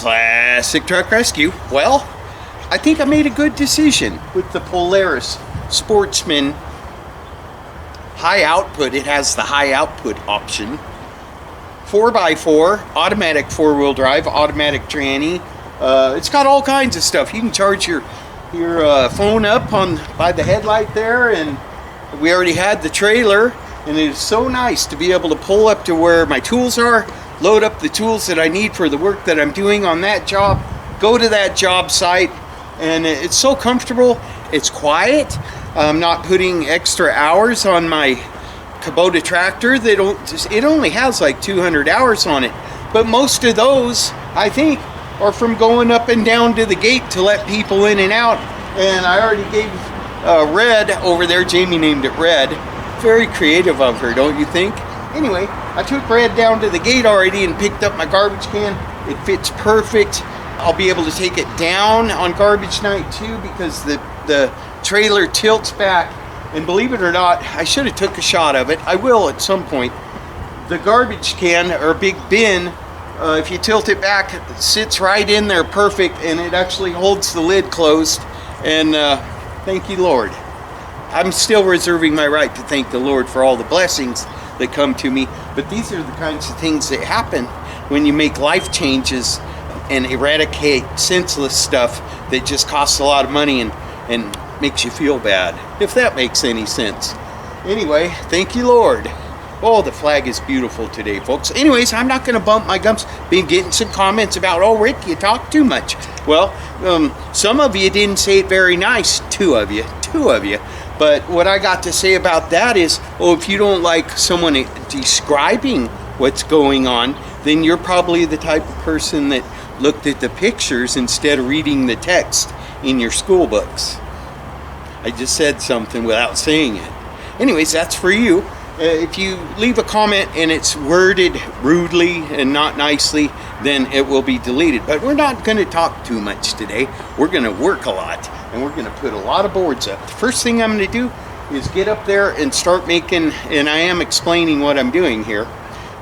Classic Truck Rescue. Well, I think I made a good decision with the Polaris Sportsman high output. It has the high output option. 4x4, automatic four-wheel drive, automatic tranny. It's got all kinds of stuff. You can charge your phone up by the headlight there, and we already had the trailer, and it is so nice to be able to pull up to where my tools are, load up the tools that I need for the work that I'm doing on that job, go to that job site, and it's so comfortable. It's quiet. I'm not putting extra hours on my Kubota tractor. It only has like 200 hours on it, but most of those, I think, are from going up and down to the gate to let people in and out. And I already gave Red over there, Jamie named it Red. Very creative of her, don't you think? Anyway, I took Red down to the gate already and picked up my garbage can. It fits perfect. I'll be able to take it down on garbage night too, because the trailer tilts back. And believe it or not, I should have took a shot of it. I will at some point. The garbage can, or big bin, if you tilt it back, it sits right in there perfect, and it actually holds the lid closed. And thank you, Lord. I'm still reserving my right to thank the Lord for all the blessings that come to me. But these are the kinds of things that happen when you make life changes and eradicate senseless stuff that just costs a lot of money and makes you feel bad, if that makes any sense. Anyway, thank you, Lord. Oh, the flag is beautiful today, folks. Anyways, I'm not going to bump my gums. Been getting some comments about, oh, Rick, you talk too much. Well, some of you didn't say it very nice. Two of you. But what I got to say about that is, oh, if you don't like someone describing what's going on, then you're probably the type of person that looked at the pictures instead of reading the text in your school books. I just said something without saying it. Anyways, that's for you. If you leave a comment and it's worded rudely and not nicely, then it will be deleted. But we're not going to talk too much today. We're going to work a lot, and we're going to put a lot of boards up. The first thing I'm going to do is get up there and start making, and I am explaining what I'm doing here,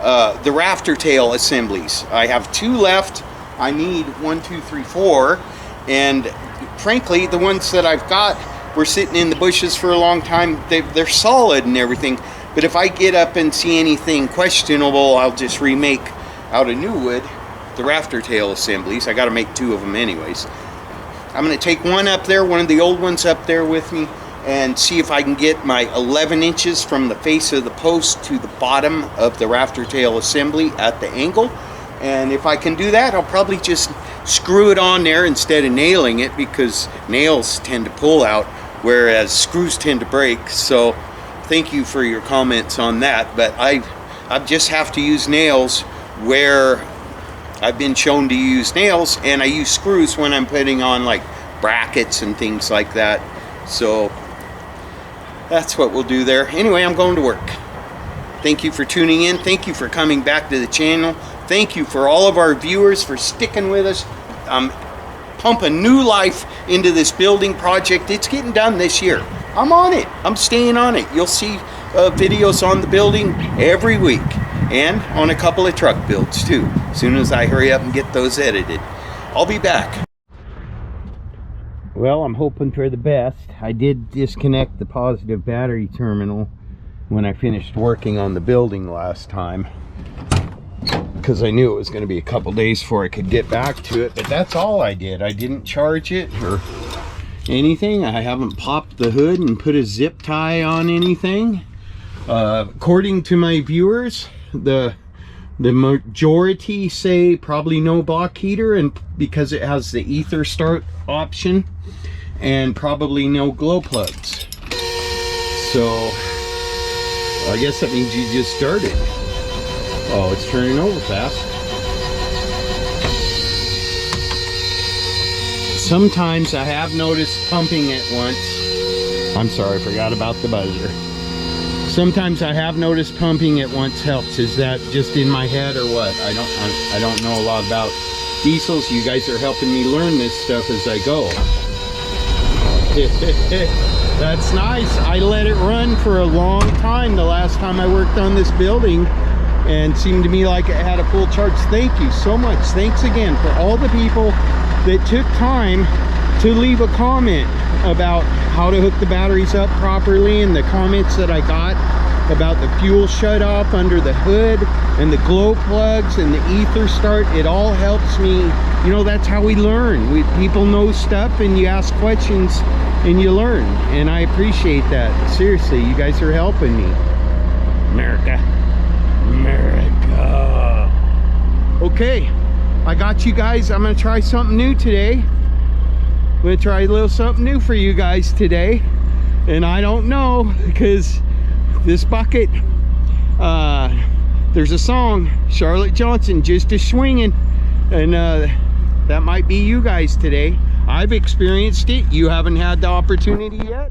the rafter tail assemblies. I have 2 left. I need 1, 2, 3, 4, and frankly, the ones that I've got were sitting in the bushes for a long time. They're solid and everything, but if I get up and see anything questionable, I'll just remake out of new wood the rafter tail assemblies. I got to make 2 of them anyways. I'm going to take one up there, one of the old ones up there with me, and see if I can get my 11 inches from the face of the post to the bottom of the rafter tail assembly at the angle. And if I can do that, I'll probably just screw it on there instead of nailing it, because nails tend to pull out, whereas screws tend to break. So thank you for your comments on that. But I just have to use nails where I've been shown to use nails, and I use screws when I'm putting on like brackets and things like that. So that's what we'll do there. Anyway, I'm going to work. Thank you for tuning in. Thank you for coming back to the channel. Thank you for all of our viewers for sticking with us. I'm pumping new life into this building project. It's getting done this year. I'm on it. I'm staying on it. You'll see videos on the building every week, and on a couple of truck builds too, as soon as I hurry up and get those edited. I'll be back. Well, I'm hoping for the best. I did disconnect the positive battery terminal when I finished working on the building last time, because I knew it was going to be a couple days before I could get back to it. But that's all I did. I didn't charge it or anything. I haven't popped the hood and put a zip tie on anything. According to my viewers, the majority say probably no block heater, and because it has the ether start option, and probably no glow plugs. So I guess that means you just started. Oh, it's turning over fast. Sometimes I have noticed pumping it once. I'm sorry, I forgot about the buzzer. Sometimes I have noticed pumping it once helps. Is that just in my head or what? I don't know a lot about diesels. You guys are helping me learn this stuff as I go. That's nice. I let it run for a long time the last time I worked on this building. and seemed to me like it had a full charge. Thank you so much. Thanks again for all the people that took time to leave a comment about how to hook the batteries up properly, and the comments that I got about the fuel shut off under the hood and the glow plugs and the ether start. It all helps me. You know, that's how we learn. People know stuff, and you ask questions and you learn, and I appreciate that. Seriously, you guys are helping me. America. Okay, I got you guys. I'm gonna try something new today. I'm gonna try a little something new for you guys today, and I don't know, because this bucket, there's a song, Charlotte Johnson, Just a Swingin', and that might be you guys today. I've experienced it. You haven't had the opportunity yet.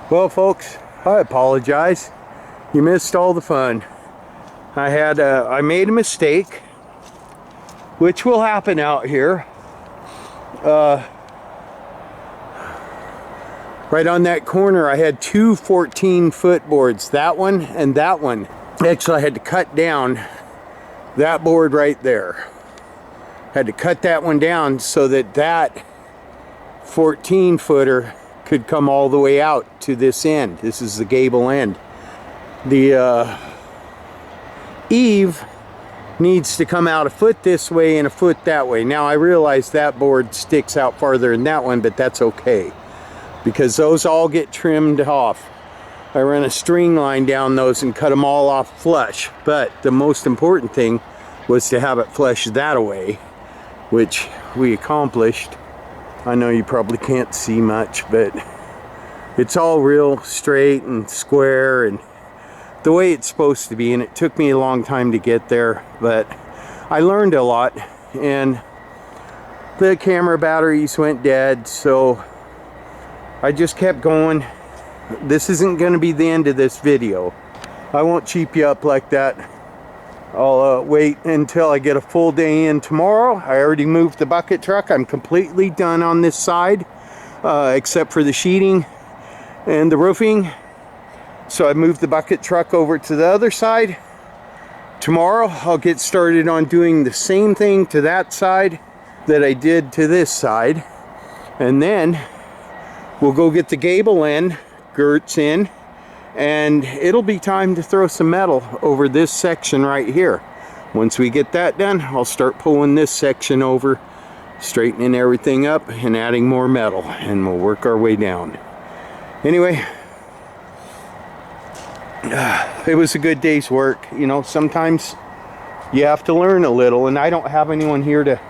Well, folks, I apologize. You missed all the fun. I made a mistake, which will happen out here. Right on that corner, I had two 14-foot boards, that one and that one. Actually, I had to cut down that board right there. Had to cut that one down so that that 14-footer could come all the way out to this end. This is the gable end. The eave needs to come out a foot this way and a foot that way. Now I realize that board sticks out farther than that one, but that's okay because those all get trimmed off. I ran a string line down those and cut them all off flush, but the most important thing was to have it flush that way, which we accomplished. I know you probably can't see much, but it's all real straight and square and the way it's supposed to be, and it took me a long time to get there, but I learned a lot. And the camera batteries went dead, so I just kept going. This isn't going to be the end of this video. I won't cheap you up like that. I'll wait until I get a full day in tomorrow. I already moved the bucket truck. I'm completely done on this side, except for the sheeting and the roofing. So I moved the bucket truck over to the other side. Tomorrow I'll get started on doing the same thing to that side that I did to this side. And then we'll go get the gable end girts in, and it'll be time to throw some metal over this section right here. Once we get that done, I'll start pulling this section over, straightening everything up and adding more metal, and we'll work our way down. Anyway, it was a good day's work. You know, sometimes you have to learn a little, and I don't have anyone here to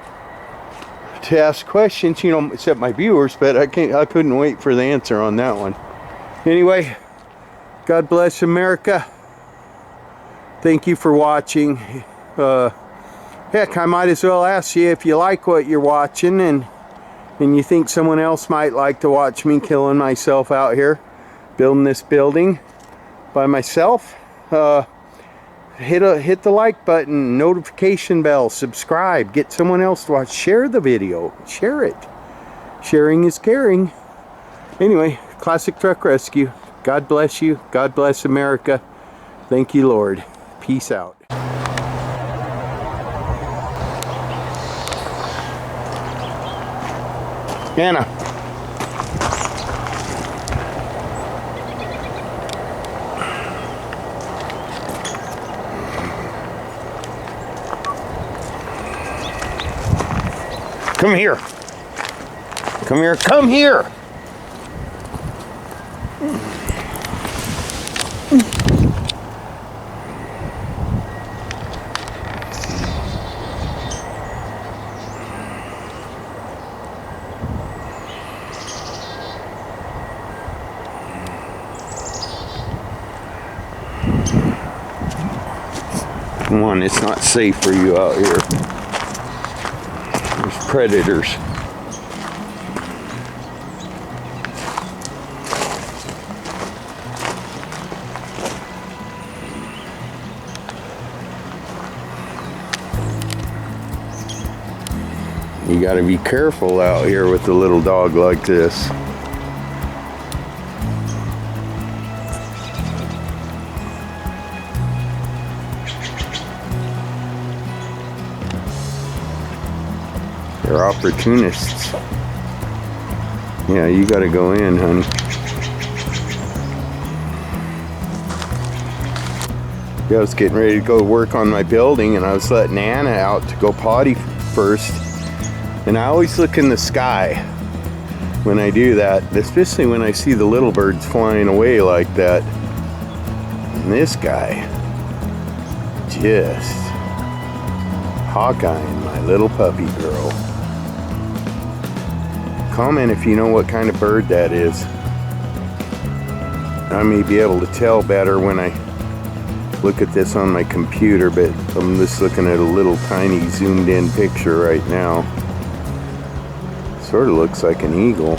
ask questions, you know, except my viewers, but I couldn't wait for the answer on that one. Anyway, God bless America. Thank you for watching. Heck, I might as well ask you if you like what you're watching and you think someone else might like to watch me killing myself out here building this building by myself. Hit the like button, notification bell, subscribe, get someone else to watch, share the video, share it. Sharing is caring. Anyway, Classic Truck Rescue. God bless you. God bless America. Thank you, Lord. Peace out. Anna. Come here. Come here. Come here. Come on, it's not safe for you out here. There's predators. You gotta be careful out here with a little dog like this. They're opportunists. Yeah, you gotta go in, honey. Yeah, I was getting ready to go work on my building, and I was letting Anna out to go potty first. And I always look in the sky when I do that, especially when I see the little birds flying away like that. And this guy, just hawk-eyeing my little puppy girl. Comment if you know what kind of bird that is. I may be able to tell better when I look at this on my computer, but I'm just looking at a little tiny zoomed in picture right now. Sort of looks like an eagle.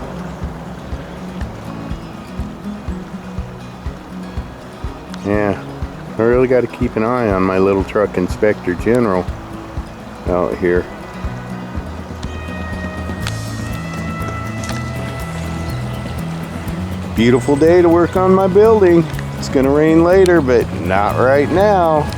Yeah, I really got to keep an eye on my little truck inspector general out here. Beautiful day to work on my building. It's gonna rain later, but not right now.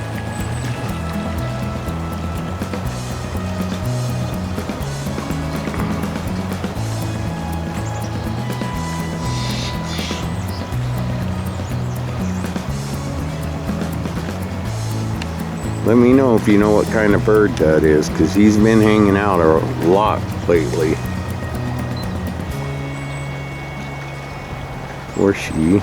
Let me know if you know what kind of bird that is, because he's been hanging out a lot lately. Or she.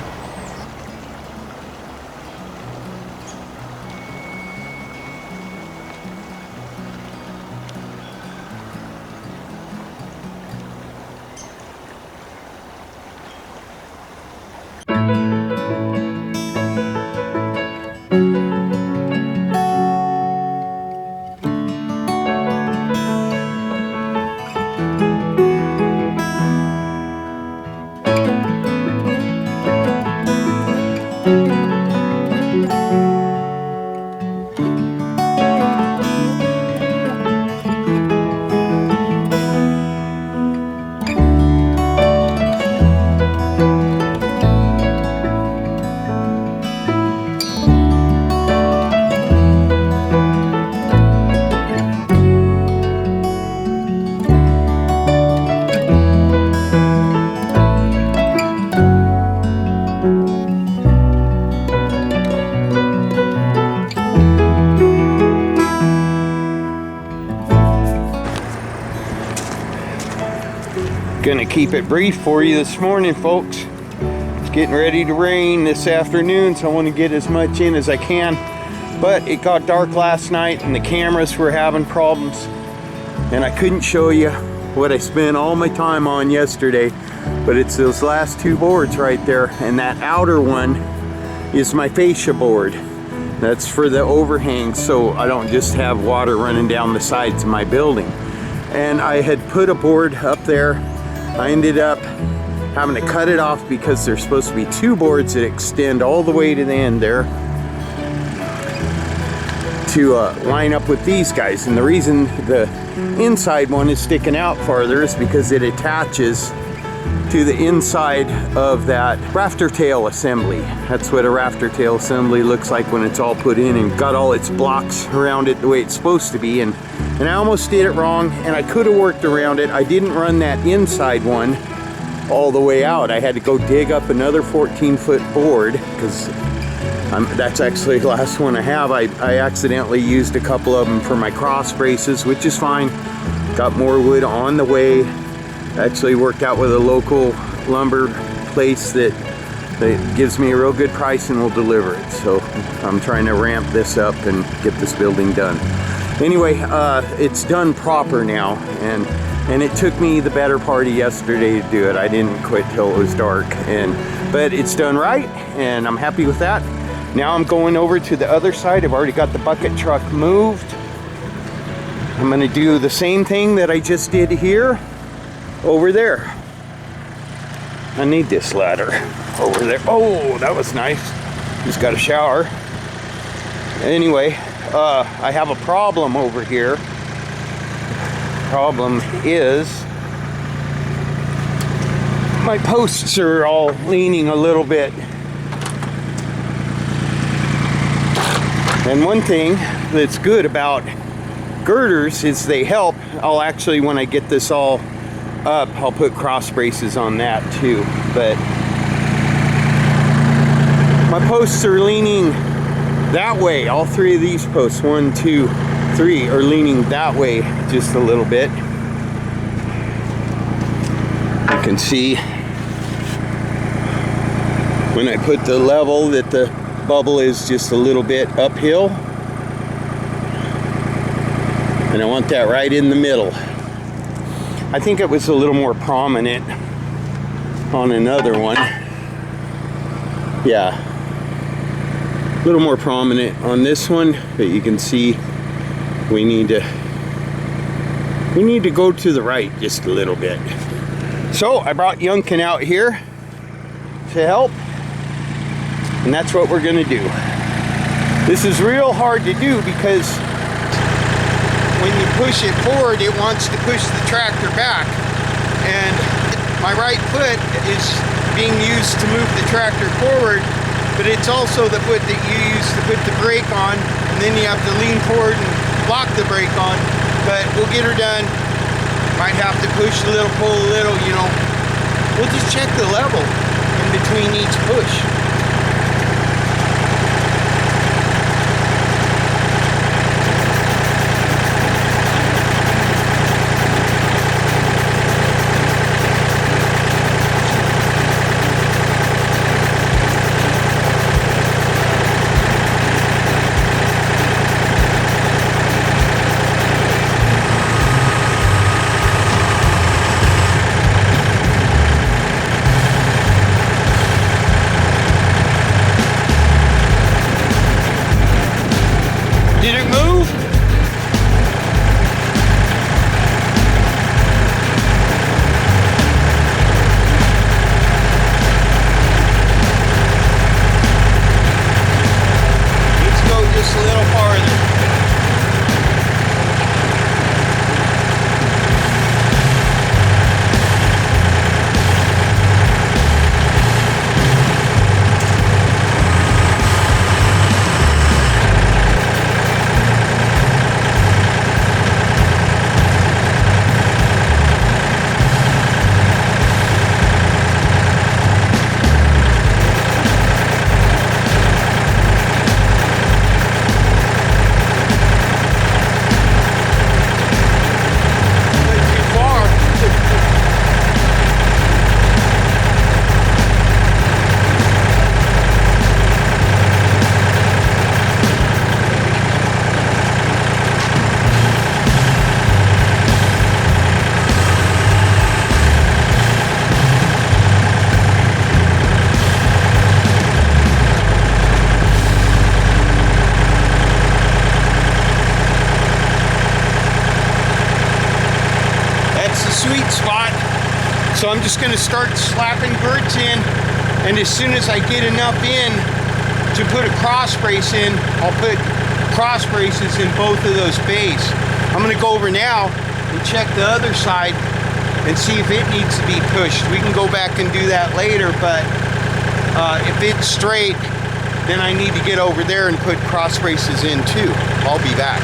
Gonna keep it brief for you this morning, folks. It's getting ready to rain this afternoon, so I want to get as much in as I can. But it got dark last night and the cameras were having problems, and I couldn't show you what I spent all my time on yesterday. But it's those last two boards right there, and that outer one is my fascia board. That's for the overhang, so I don't just have water running down the sides of my building. And I had put a board up there. I ended up having to cut it off because there's supposed to be two boards that extend all the way to the end there to line up with these guys. And the reason the inside one is sticking out farther is because it attaches to the inside of that rafter tail assembly. That's what a rafter tail assembly looks like when it's all put in and got all its blocks around it the way it's supposed to be. And I almost did it wrong, and I could have worked around it. I didn't run that inside one all the way out. I had to go dig up another 14-foot board, because that's actually the last one I have. I accidentally used a couple of them for my cross braces, which is fine. Got more wood on the way. Actually worked out with a local lumber place that gives me a real good price and will deliver it. So I'm trying to ramp this up and get this building done. Anyway, it's done proper now, and it took me the better part of yesterday to do it. I didn't quit till it was dark, but it's done right, and I'm happy with that. Now I'm going over to the other side. I've already got the bucket truck moved. I'm gonna do the same thing that I just did here over there. I need this ladder over there. Oh, that was nice. Just got a shower. Anyway, I have a problem over here. Problem is my posts are all leaning a little bit. And one thing that's good about girders is they help. I'll actually, when I get this all up, I'll put cross braces on that too. But my posts are leaning that way. All three of these posts, 1, 2, 3, are leaning that way just a little bit. You can see when I put the level that the bubble is just a little bit uphill, and I want that right in the middle. I think it was a little more prominent on another one. Yeah, a little more prominent on this one, but you can see we need to go to the right just a little bit. So I brought Youngkin out here to help. And that's what we're gonna do. This is real hard to do because when you push it forward, it wants to push the tractor back. And my right foot is being used to move the tractor forward, but it's also the foot that you use to put the brake on, and then you have to lean forward and lock the brake on. But we'll get her done. Might have to push a little, pull a little, you know. We'll just check the level in between each push. Did it move? Let's go just a little farther. Sweet spot. So I'm just going to start slapping girts in, and as soon as I get enough in to put a cross brace in, I'll put cross braces in both of those bays. I'm going to go over now and check the other side and see if it needs to be pushed. We can go back and do that later, but if it's straight, then I need to get over there and put cross braces in too. I'll be back.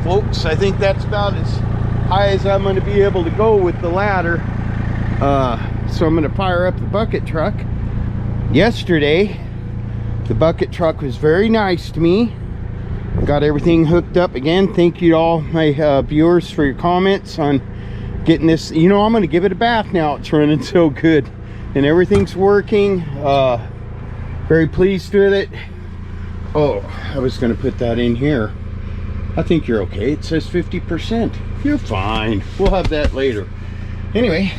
folks. I think that's about as high as I'm going to be able to go with the ladder. So I'm going to fire up the bucket truck. Yesterday, the bucket truck was very nice to me. Got everything hooked up again. Thank you to all my viewers for your comments on getting this. You know, I'm going to give it a bath now. It's running so good. And everything's working. Very pleased with it. Oh, I was going to put that in here. I think you're okay. It says 50%. You're fine. We'll have that later. Anyway,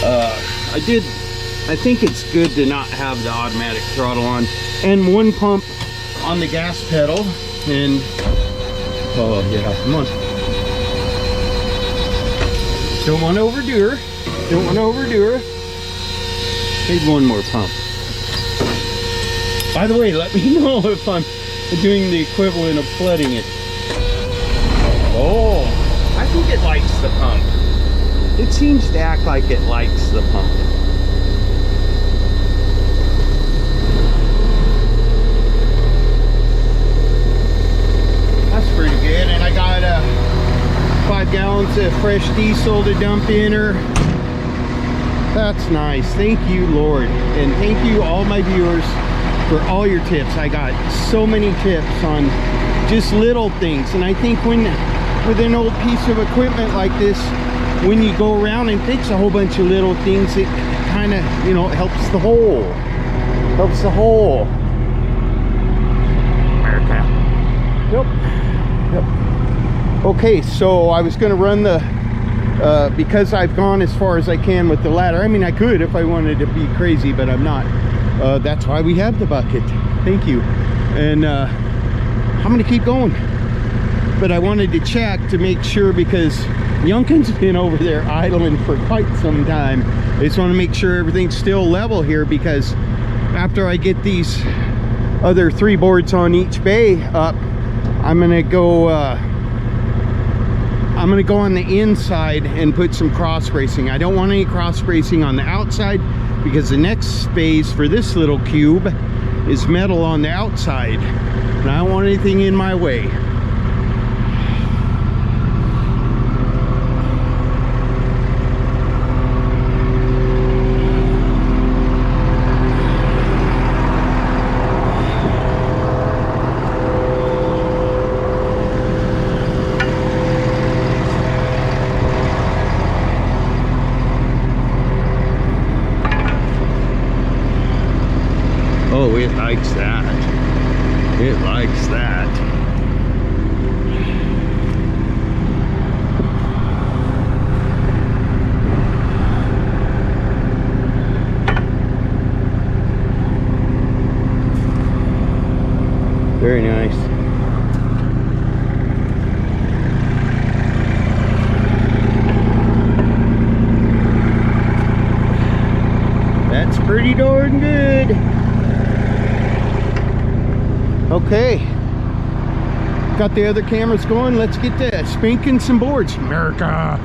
I think it's good to not have the automatic throttle on. And one pump on the gas pedal. And, oh yeah, come on. Don't want to overdo her. Don't want to overdo her. Maybe one more pump. By the way, let me know if I'm doing the equivalent of flooding it. Oh, I think it likes the pump. It seems to act like it likes the pump. That's pretty good. And I got 5 gallons of fresh diesel to dump in her. That's nice. Thank you, Lord. And thank you all my viewers for all your tips. I got so many tips on just little things. And I think when with an old piece of equipment like this, when you go around and fix a whole bunch of little things, it kind of, you know, helps the whole. Helps the whole. America. Yep. Okay, so I was going to run the because I've gone as far as I can with the ladder. I mean, I could if I wanted to be crazy, but I'm not. That's why we have the bucket. Thank you. And I'm going to keep going. But I wanted to check to make sure, because Youngkin's been over there idling for quite some time. I just want to make sure everything's still level here, because after I get these other 3 boards on each bay up, I'm going to go on the inside and put some cross bracing. I don't want any cross bracing on the outside, because the next phase for this little cube is metal on the outside, and I don't want anything in my way. Oh, it likes that. It likes that. Very nice. That's pretty darn good. Okay, got the other cameras going. Let's get to spanking some boards. America.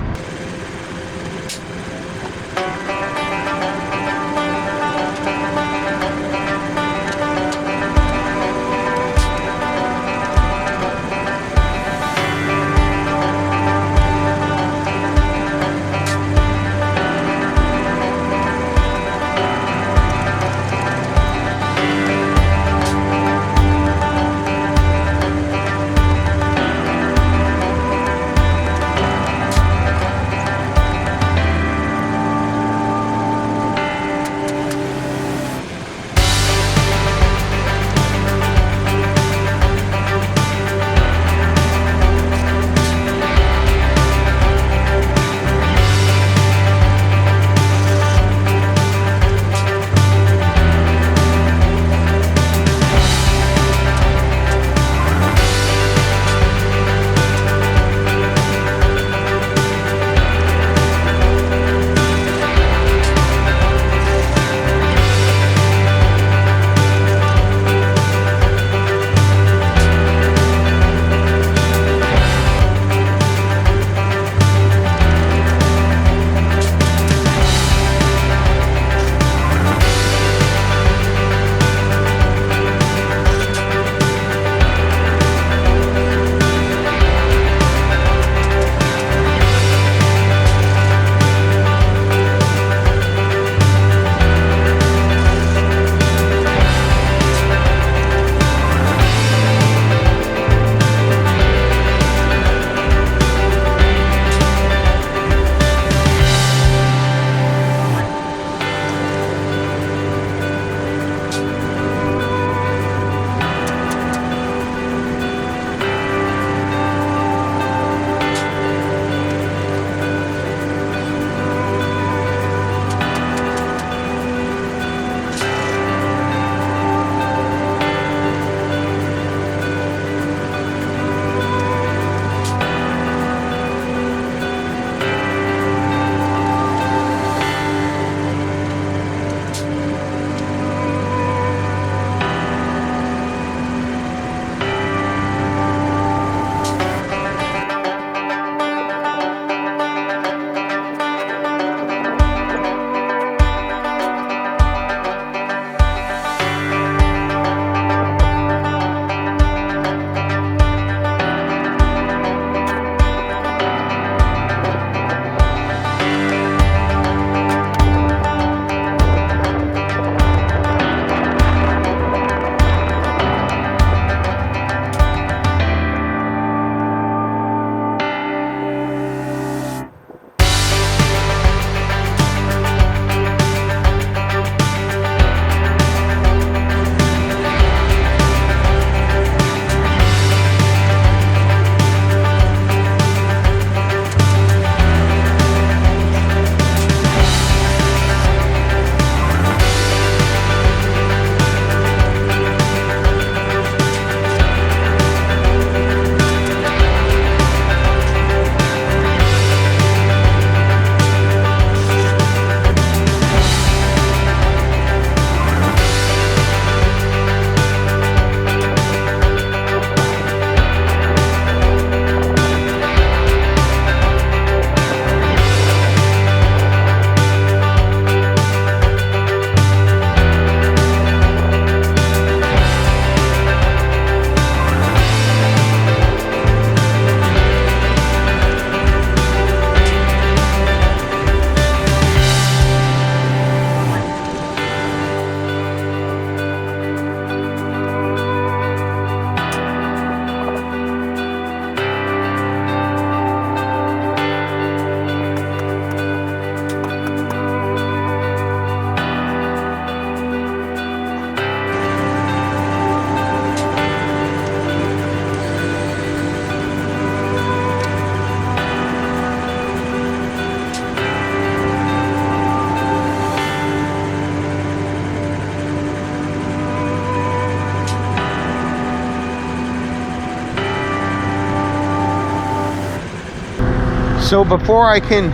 So before I can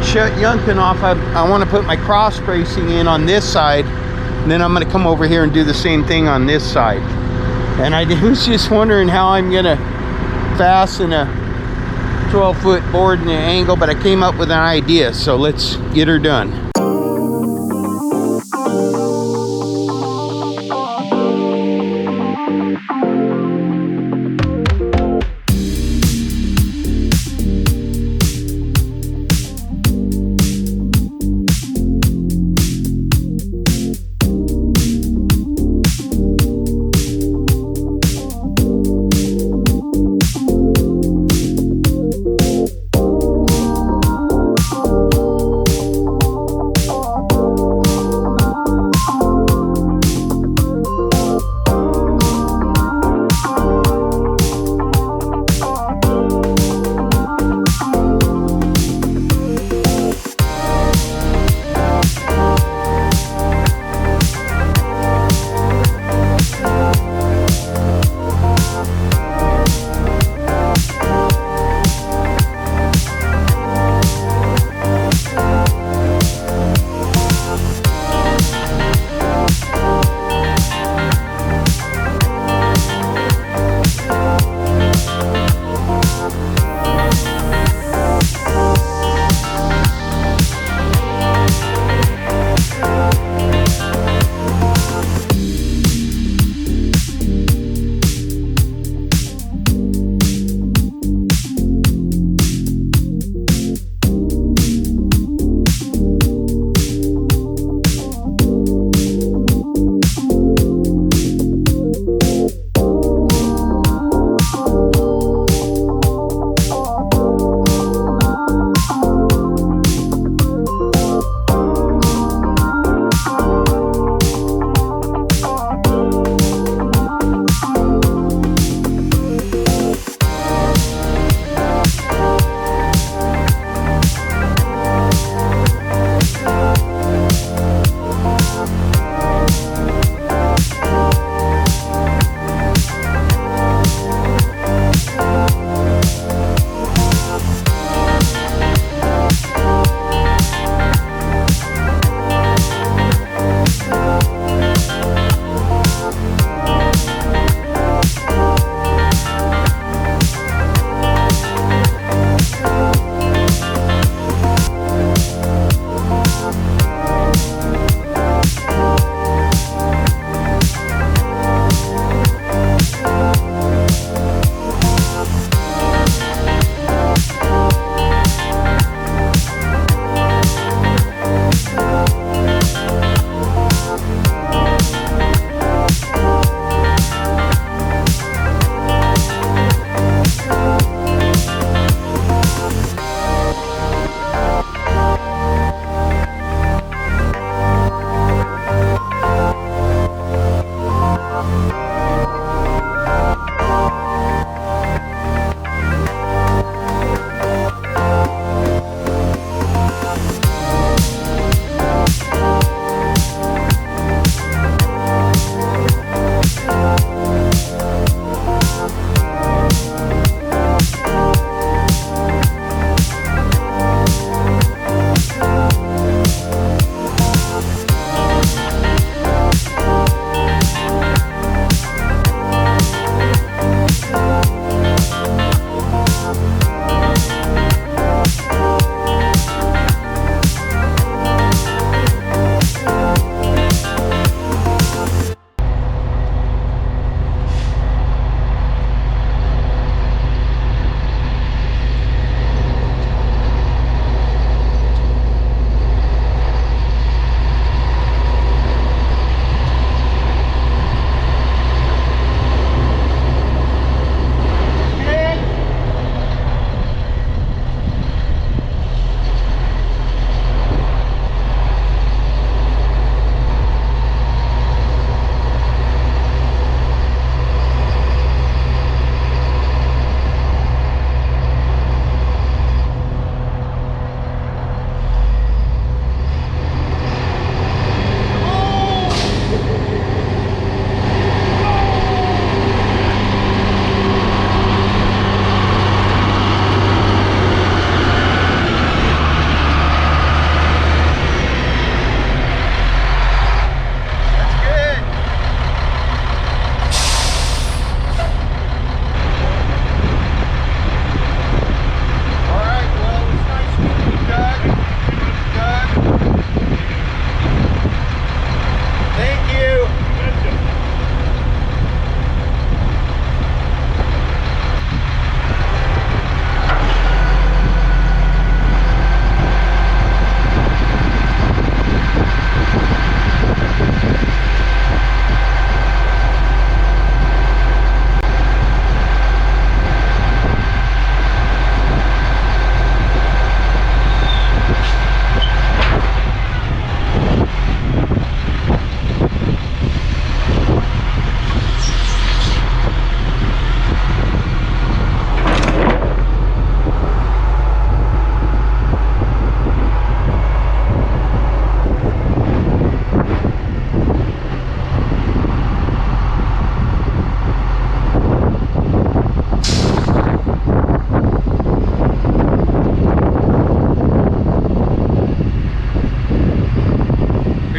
shut Yunkin off, I want to put my cross bracing in on this side, and then I'm going to come over here and do the same thing on this side. And I was just wondering how I'm going to fasten a 12-foot board in an angle, but I came up with an idea, so let's get her done.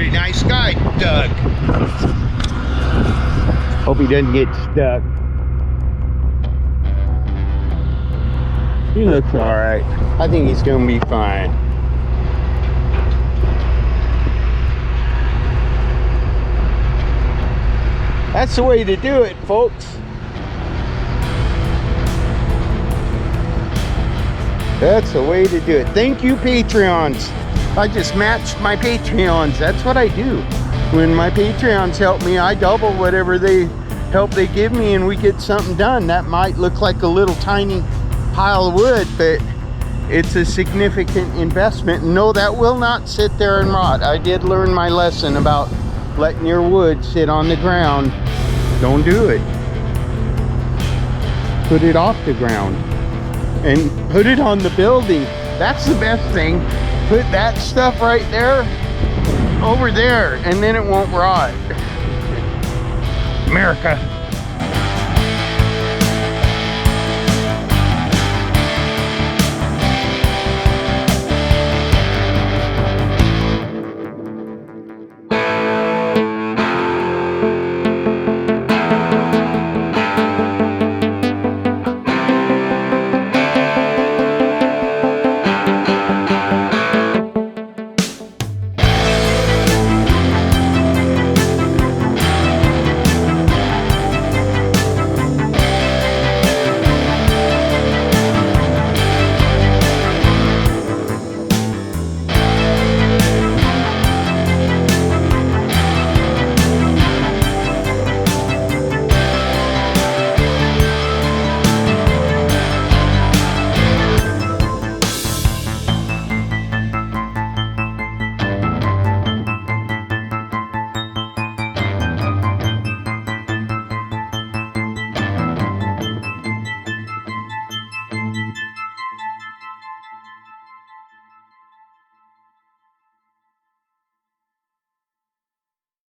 Very nice guy, Doug. Hope he doesn't get stuck. He looks alright. I think he's gonna be fine. That's the way to do it, folks. That's the way to do it. Thank you, Patreons. I just matched my Patreons. That's what I do. When my Patreons help me, I double whatever help they give me, and we get something done. That might look like a little tiny pile of wood, but it's a significant investment. No, that will not sit there and rot. I did learn my lesson about letting your wood sit on the ground. Don't do it. Put it off the ground and put it on the building. That's the best thing. Put that stuff right there over there, and then it won't rot. America.